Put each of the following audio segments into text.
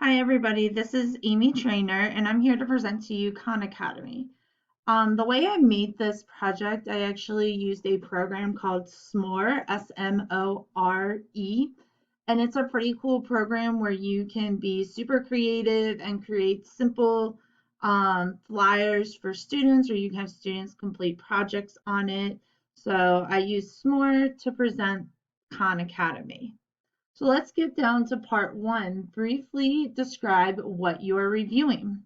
Hi everybody, this is Amy Trainer and I'm here to present to you Khan Academy. The way I made this project, I actually used a program called Smore, S-M-O-R-E, and it's a pretty cool program where you can be super creative and create simple flyers for students, or you can have students complete projects on it. So I used Smore to present Khan Academy. So let's get down to part one. Briefly describe what you are reviewing.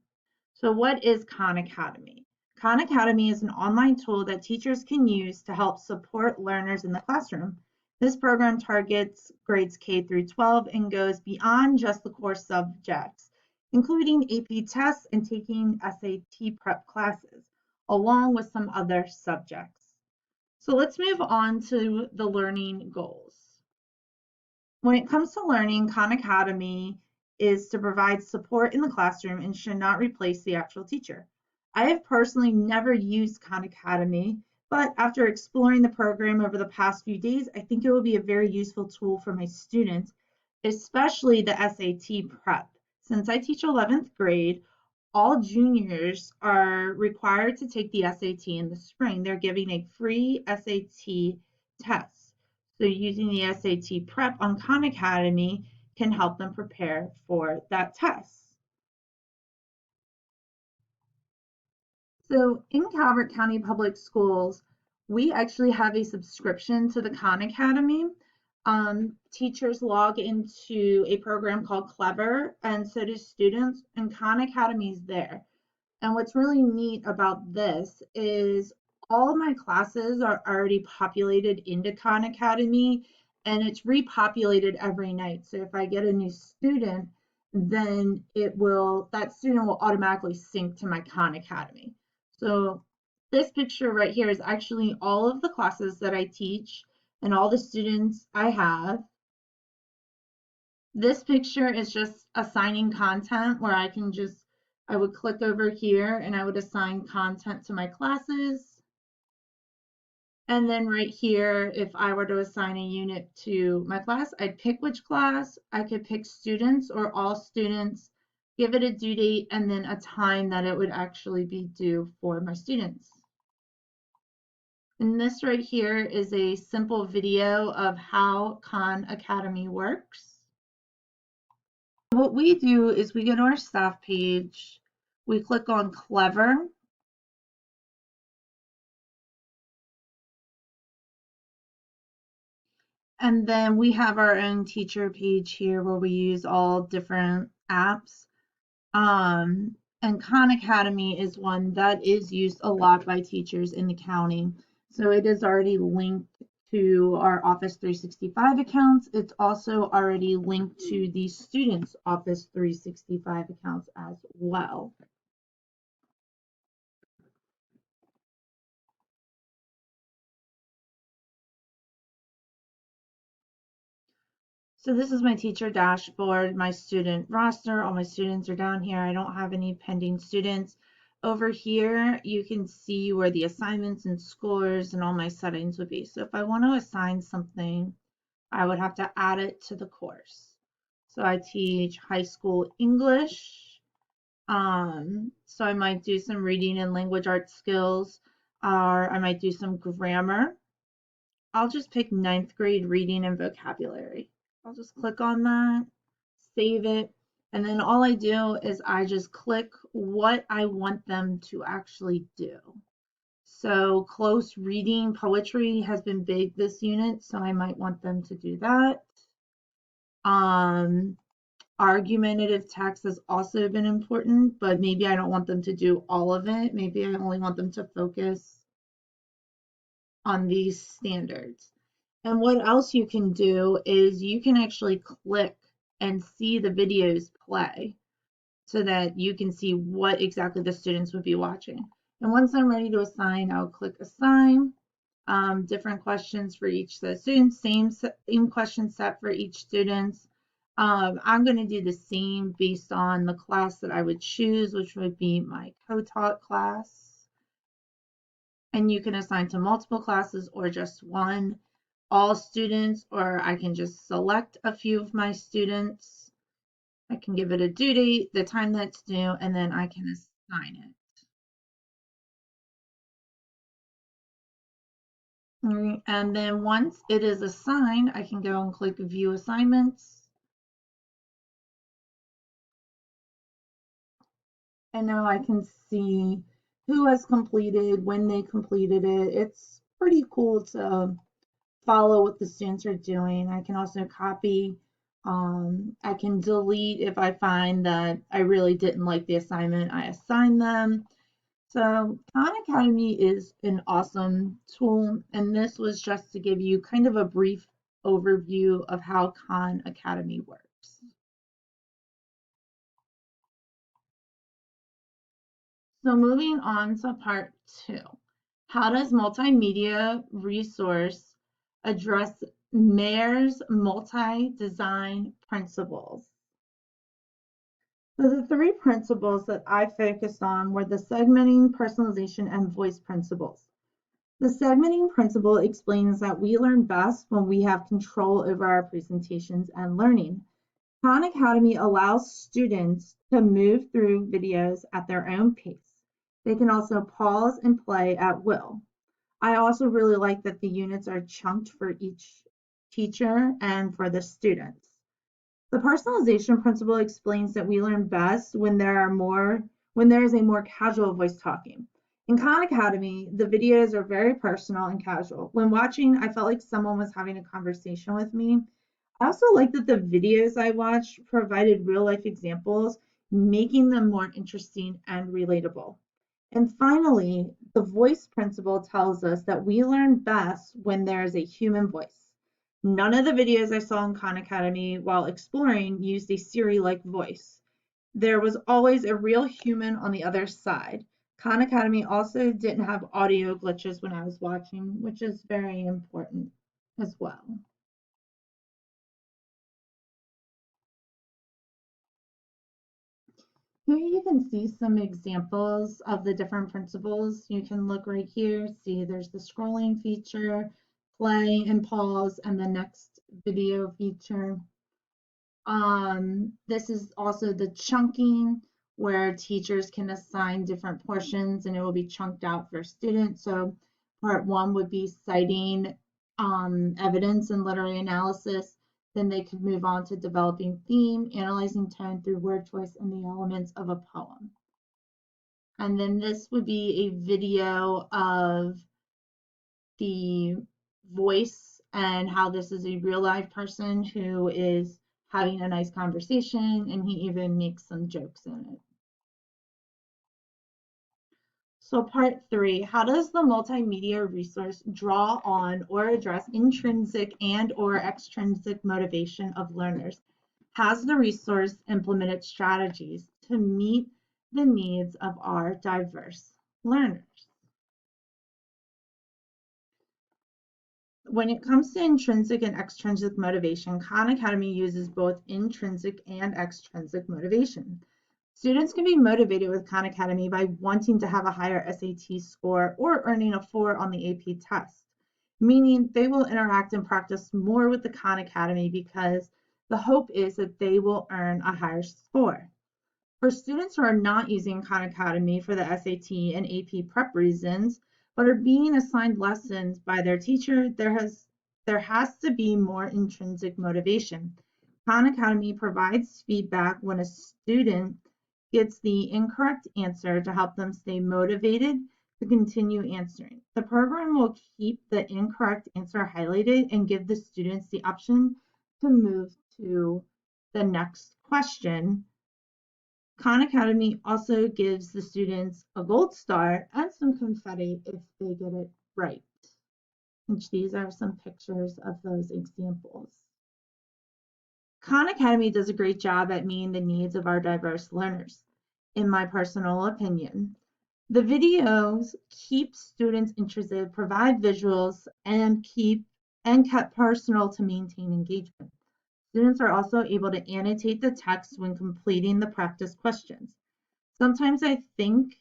So what is Khan Academy? Khan Academy is an online tool that teachers can use to help support learners in the classroom. This program targets grades K through 12 and goes beyond just the core subjects, including AP tests and taking SAT prep classes, along with some other subjects. So let's move on to the learning goals. When it comes to learning, Khan Academy is to provide support in the classroom and should not replace the actual teacher. I have personally never used Khan Academy, but after exploring the program over the past few days, I think it will be a very useful tool for my students, especially the SAT prep. Since I teach 11th grade, all juniors are required to take the SAT in the spring. They're giving a free SAT test. So using the SAT prep on Khan Academy can help them prepare for that test. So in Calvert County Public Schools, we actually have a subscription to the Khan Academy. Teachers log into a program called Clever, and so do students, and Khan Academy is there. And what's really neat about this is all of my classes are already populated into Khan Academy, and it's repopulated every night. So if I get a new student, then that student will automatically sync to my Khan Academy. So this picture right here is actually all of the classes that I teach and all the students I have. This picture is just assigning content where I would click over here and I would assign content to my classes. And then right here, if I were to assign a unit to my class, I'd pick which class. I could pick students or all students, give it a due date, and then a time that it would actually be due for my students. And this right here is a simple video of how Khan Academy works. What we do is we go to our staff page, we click on Clever, and then we have our own teacher page here where we use all different apps. And Khan Academy is one that is used a lot by teachers in the county. So it is already linked to our Office 365 accounts. It's also already linked to the students' Office 365 accounts as well. So this is my teacher dashboard, my student roster. All my students are down here. I don't have any pending students. Over here, you can see where the assignments and scores and all my settings would be. So if I want to assign something, I would have to add it to the course. So I teach high school English. So I might do some reading and language arts skills, or I might do some grammar. I'll just pick ninth grade reading and vocabulary. I'll just click on that, save it, and then all I do is I just click what I want them to actually do. So close reading, poetry has been big this unit, so I might want them to do that. Argumentative text has also been important, but maybe I don't want them to do all of it. Maybe I only want them to focus on these standards. And what else you can do is you can actually click and see the videos play so that you can see what exactly the students would be watching. And once I'm ready to assign, I'll click assign. Different questions for each set of students, same question set for each student. I'm going to do the same based on the class that I would choose, which would be my co-taught class. And you can assign to multiple classes or just one, all students, or I can just select a few of my students. I can give it a due date, the time that's due, and then I can assign it. And then once it is assigned, I can go and click View Assignments. And now I can see who has completed, when they completed it. It's pretty cool to follow what the students are doing. I can also copy. I can delete if I find that I really didn't like the assignment I assigned them. So Khan Academy is an awesome tool, and this was just to give you kind of a brief overview of how Khan Academy works. So moving on to part 2, how does multimedia resource address Mayer's multi-design principles? So the 3 principles that I focused on were the segmenting, personalization, and voice principles. The segmenting principle explains that we learn best when we have control over our presentations and learning. Khan Academy allows students to move through videos at their own pace. They can also pause and play at will. I also really like that the units are chunked for each teacher and for the students. The personalization principle explains that we learn best when there is a more casual voice talking. In Khan Academy, the videos are very personal and casual. When watching, I felt like someone was having a conversation with me. I also like that the videos I watched provided real life examples, making them more interesting and relatable. And finally, the voice principle tells us that we learn best when there is a human voice. None of the videos I saw in Khan Academy while exploring used a Siri-like voice. There was always a real human on the other side. Khan Academy also didn't have audio glitches when I was watching, which is very important as well. Here you can see some examples of the different principles. You can look right here, see there's the scrolling feature, play and pause, and the next video feature. This is also the chunking where teachers can assign different portions and it will be chunked out for students. So part 1 would be citing evidence and literary analysis. Then they could move on to developing theme, analyzing tone through word choice and the elements of a poem. And then this would be a video of the voice and how this is a real life person who is having a nice conversation, and he even makes some jokes in it. So part 3, how does the multimedia resource draw on or address intrinsic and or extrinsic motivation of learners? Has the resource implemented strategies to meet the needs of our diverse learners? When it comes to intrinsic and extrinsic motivation, Khan Academy uses both intrinsic and extrinsic motivation. Students can be motivated with Khan Academy by wanting to have a higher SAT score or earning a 4 on the AP test, meaning they will interact and practice more with the Khan Academy because the hope is that they will earn a higher score. For students who are not using Khan Academy for the SAT and AP prep reasons, but are being assigned lessons by their teacher, there has to be more intrinsic motivation. Khan Academy provides feedback when a student gets the incorrect answer to help them stay motivated to continue answering. The program will keep the incorrect answer highlighted and give the students the option to move to the next question. Khan Academy also gives the students a gold star and some confetti if they get it right. And these are some pictures of those examples. Khan Academy does a great job at meeting the needs of our diverse learners, in my personal opinion. The videos keep students interested, provide visuals, and kept personal to maintain engagement. Students are also able to annotate the text when completing the practice questions. Sometimes I think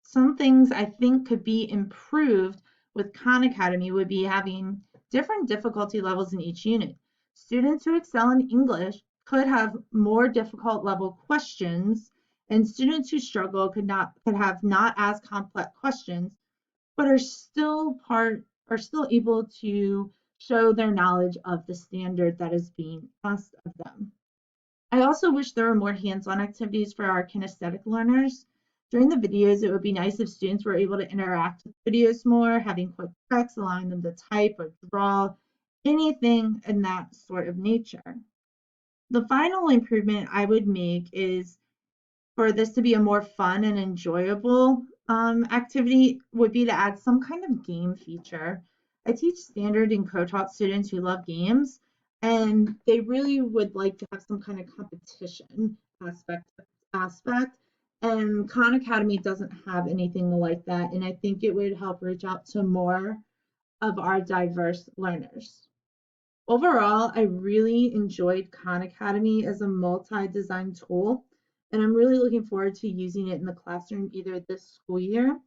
some things I think could be improved with Khan Academy would be having different difficulty levels in each unit. Students who excel in English could have more difficult level questions, and students who struggle could have not as complex questions, but are still able to show their knowledge of the standard that is being asked of them. I also wish there were more hands-on activities for our kinesthetic learners. During the videos, it would be nice if students were able to interact with videos more, having quick text, allowing them to type or draw, anything in that sort of nature. The final improvement I would make is for this to be a more fun and enjoyable activity would be to add some kind of game feature. I teach standard and co-taught students who love games, and they really would like to have some kind of competition aspect. And Khan Academy doesn't have anything like that, and I think it would help reach out to more of our diverse learners. Overall, I really enjoyed Khan Academy as a multi-design tool, and I'm really looking forward to using it in the classroom either this school year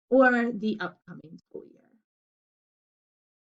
or the upcoming school year.